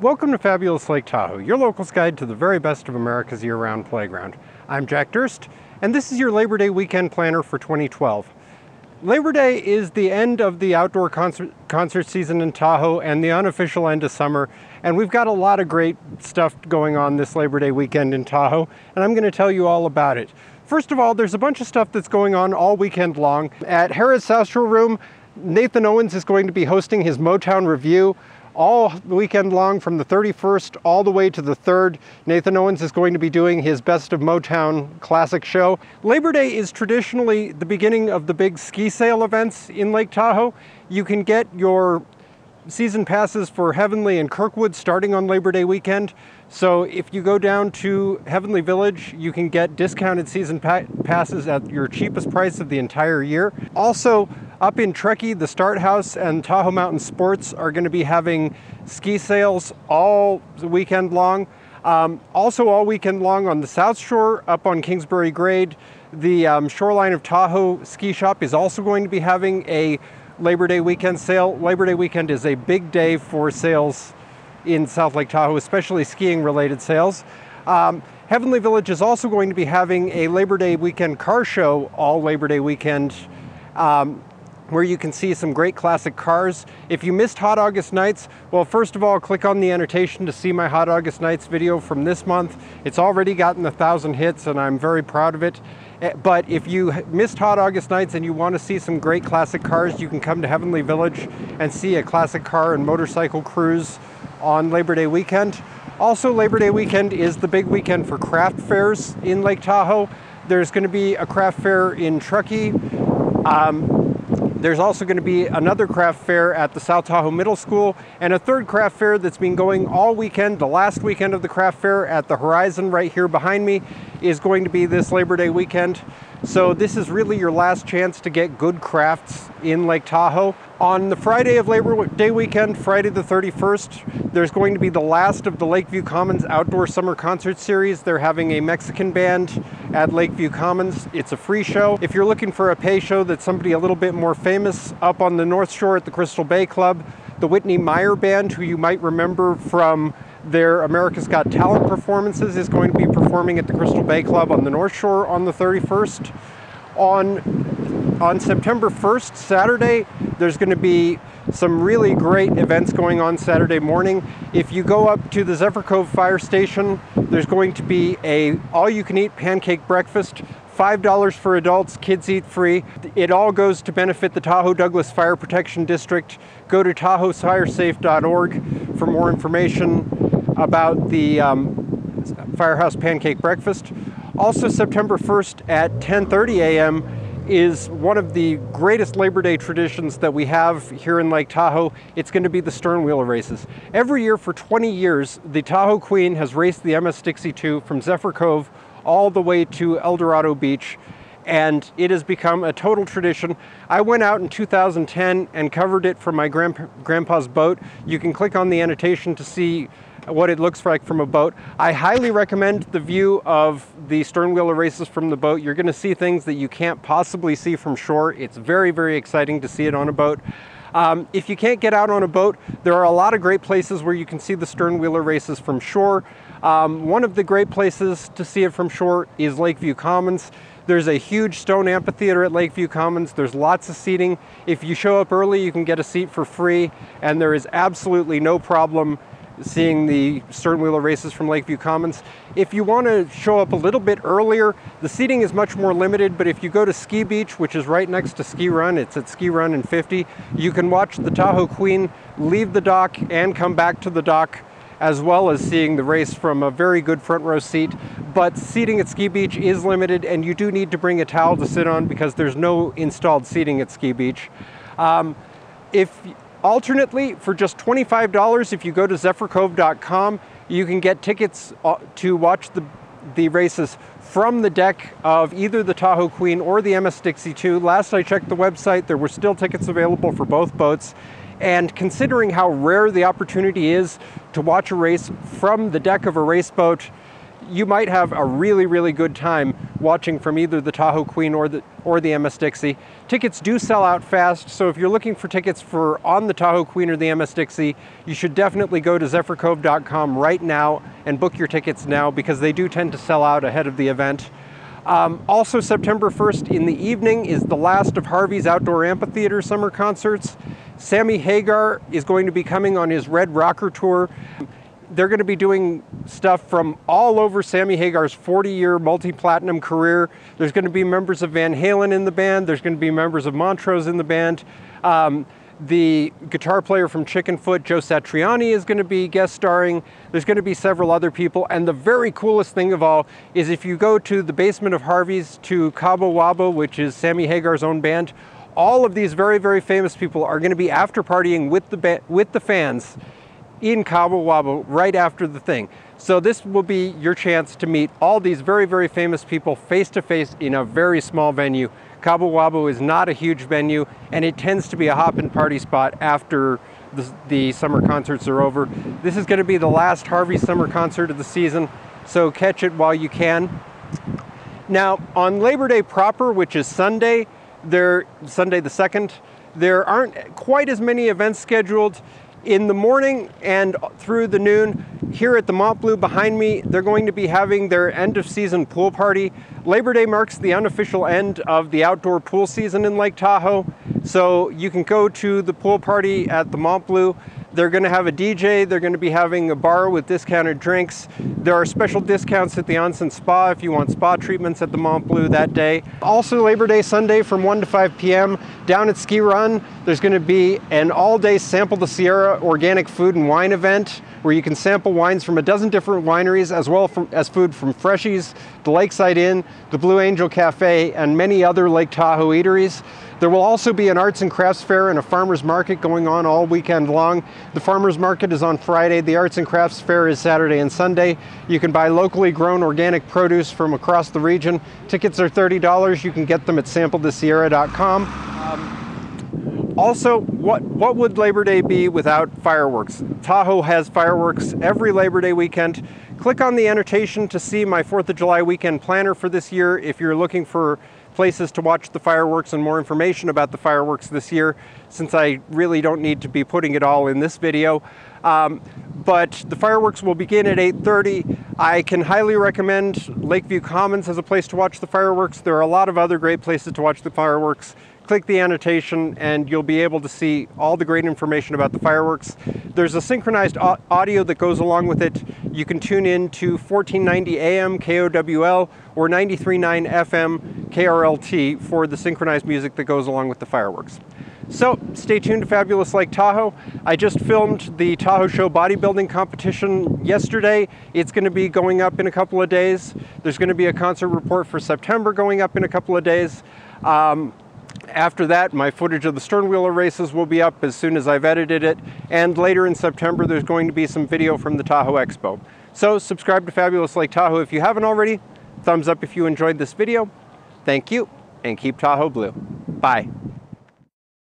Welcome to Fabulous Lake Tahoe, your local's guide to the very best of America's year-round playground. I'm Jack Durst, and this is your Labor Day weekend planner for 2012. Labor Day is the end of the outdoor concert season in Tahoe and the unofficial end of summer, and we've got a lot of great stuff going on this Labor Day weekend in Tahoe, and I'm going to tell you all about it. First of all, there's a bunch of stuff that's going on all weekend long. At Harrah's South Shore Room, Nathan Owens is going to be hosting his Motown Review all weekend long from the 31st all the way to the 3rd. Nathan Owens is going to be doing his Best of Motown classic show. Labor Day is traditionally the beginning of the big ski sale events in Lake Tahoe. You can get your season passes for Heavenly and Kirkwood starting on Labor Day weekend. So if you go down to Heavenly Village, you can get discounted season passes at your cheapest price of the entire year. Also, up in Truckee, the Start Haus and Tahoe Mountain Sports are going to be having ski sales all weekend long. Also all weekend long on the South Shore, up on Kingsbury Grade, the Shoreline of Tahoe ski shop is also going to be having a Labor Day weekend sale. Labor Day weekend is a big day for sales in South Lake Tahoe, especially skiing related sales. Heavenly Village is also going to be having a Labor Day weekend car show all Labor Day weekend, where you can see some great classic cars. If you missed Hot August Nights, well, first of all, click on the annotation to see my Hot August Nights video from this month. It's already gotten 1,000 hits and I'm very proud of it. But if you missed Hot August Nights and you want to see some great classic cars, you can come to Heavenly Village and see a classic car and motorcycle cruise on Labor Day weekend. Also, Labor Day weekend is the big weekend for craft fairs in Lake Tahoe. There's going to be a craft fair in Truckee. There's also going to be another craft fair at the South Tahoe Middle School and a third craft fair that's been going all weekend. The last weekend of the craft fair at the Horizon right here behind me is going to be this Labor Day weekend. So this is really your last chance to get good crafts in Lake Tahoe. On the Friday of Labor Day weekend, Friday the 31st, there's going to be the last of the Lakeview Commons Outdoor Summer Concert Series. They're having a Mexican band at Lakeview Commons. It's a free show. If you're looking for a pay show that's somebody a little bit more famous, up on the North Shore at the Crystal Bay Club, the Whitney Meyer Band, who you might remember from their America's Got Talent performances, is going to be performing at the Crystal Bay Club on the North Shore on the 31st. On September 1st, Saturday, there's going to be some really great events going on Saturday morning. If you go up to the Zephyr Cove Fire Station, there's going to be a all-you-can-eat pancake breakfast, $5 for adults, kids eat free. It all goes to benefit the Tahoe Douglas Fire Protection District. Go to tahoefiresafe.org for more information about the Firehouse Pancake Breakfast. Also, September 1st at 10:30 a.m. is one of the greatest Labor Day traditions that we have here in Lake Tahoe. It's going to be the Sternwheeler Races. Every year for 20 years, the Tahoe Queen has raced the Dixie II from Zephyr Cove all the way to El Dorado Beach, and it has become a total tradition. I went out in 2010 and covered it from my grandpa's boat. You can click on the annotation to see what it looks like from a boat. I highly recommend the view of the Sternwheeler Races from the boat. You're going to see things that you can't possibly see from shore. It's very, very exciting to see it on a boat. If you can't get out on a boat, there are a lot of great places where you can see the Sternwheeler Races from shore. One of the great places to see it from shore is Lakeview Commons. There's a huge stone amphitheater at Lakeview Commons. There's lots of seating. If you show up early, you can get a seat for free, and there is absolutely no problem seeing the Sternwheeler Races from Lakeview Commons. If you want to show up a little bit earlier, the seating is much more limited, but if you go to Ski Beach, which is right next to Ski Run, it's at Ski Run and 50, you can watch the Tahoe Queen leave the dock and come back to the dock, as well as seeing the race from a very good front row seat. But seating at Ski Beach is limited, and you do need to bring a towel to sit on because there's no installed seating at Ski Beach. Alternately, for just $25, if you go to zephyrcove.com, you can get tickets to watch the races from the deck of either the Tahoe Queen or the Dixie II. Last I checked the website, there were still tickets available for both boats. And considering how rare the opportunity is to watch a race from the deck of a race boat, you might have a really, really good time watching from either the Tahoe Queen or the MS Dixie. Tickets do sell out fast, so if you're looking for tickets for on the Tahoe Queen or the MS Dixie, you should definitely go to zephyrcove.com right now and book your tickets now, because they do tend to sell out ahead of the event. Also, September 1st in the evening is the last of Harvey's Outdoor Amphitheater summer concerts. Sammy Hagar is going to be coming on his Red Rocker Tour. They're going to be doing stuff from all over Sammy Hagar's 40-year multi-platinum career. There's going to be members of Van Halen in the band. There's going to be members of Montrose in the band. The guitar player from Chickenfoot, Joe Satriani, is going to be guest starring. There's going to be several other people. And the very coolest thing of all is if you go to the basement of Harvey's to Cabo Wabo, which is Sammy Hagar's own band, all of these very, very famous people are going to be after partying with the fans in Cabo Wabo right after the thing. So this will be your chance to meet all these very, very famous people face to face in a very small venue. Cabo Wabo is not a huge venue, and it tends to be a hop and party spot after the summer concerts are over. This is going to be the last Harvey summer concert of the season, so catch it while you can. Now, on Labor Day proper, which is Sunday the 2nd, there aren't quite as many events scheduled. In the morning and through the noon, here at the Montbleu behind me, they're going to be having their end of season pool party. Labor Day marks the unofficial end of the outdoor pool season in Lake Tahoe. So you can go to the pool party at the Montbleu. They're going to have a DJ. They're going to be having a bar with discounted drinks. There are special discounts at the Onsen Spa if you want spa treatments at the Montbleu that day. Also Labor Day Sunday from 1 to 5 p.m. down at Ski Run, there's going to be an all-day Sample the Sierra organic food and wine event where you can sample wines from a dozen different wineries, as well as food from Freshies, the Lakeside Inn, the Blue Angel Cafe, and many other Lake Tahoe eateries. There will also be an arts and crafts fair and a farmer's market going on all weekend long. The farmer's market is on Friday. The arts and crafts fair is Saturday and Sunday. You can buy locally grown organic produce from across the region. Tickets are $30. You can get them at samplethesierra.com. Also, what would Labor Day be without fireworks? Tahoe has fireworks every Labor Day weekend. Click on the annotation to see my 4th of July weekend planner for this year if you're looking for places to watch the fireworks and more information about the fireworks this year, since I really don't need to be putting it all in this video. But the fireworks will begin at 8:30. I can highly recommend Lakeview Commons as a place to watch the fireworks. There are a lot of other great places to watch the fireworks. Click the annotation and you'll be able to see all the great information about the fireworks. There's a synchronized audio that goes along with it. You can tune in to 1490 AM KOWL or 93.9 FM KRLT for the synchronized music that goes along with the fireworks. So stay tuned to Fabulous Lake Tahoe. I just filmed the Tahoe Show bodybuilding competition yesterday. It's going to be going up in a couple of days. There's going to be a concert report for September going up in a couple of days. After that, my footage of the Sternwheeler Races will be up as soon as I've edited it. And later in September, there's going to be some video from the Tahoe Expo. So subscribe to Fabulous Lake Tahoe if you haven't already. Thumbs up if you enjoyed this video. Thank you, and keep Tahoe blue. Bye.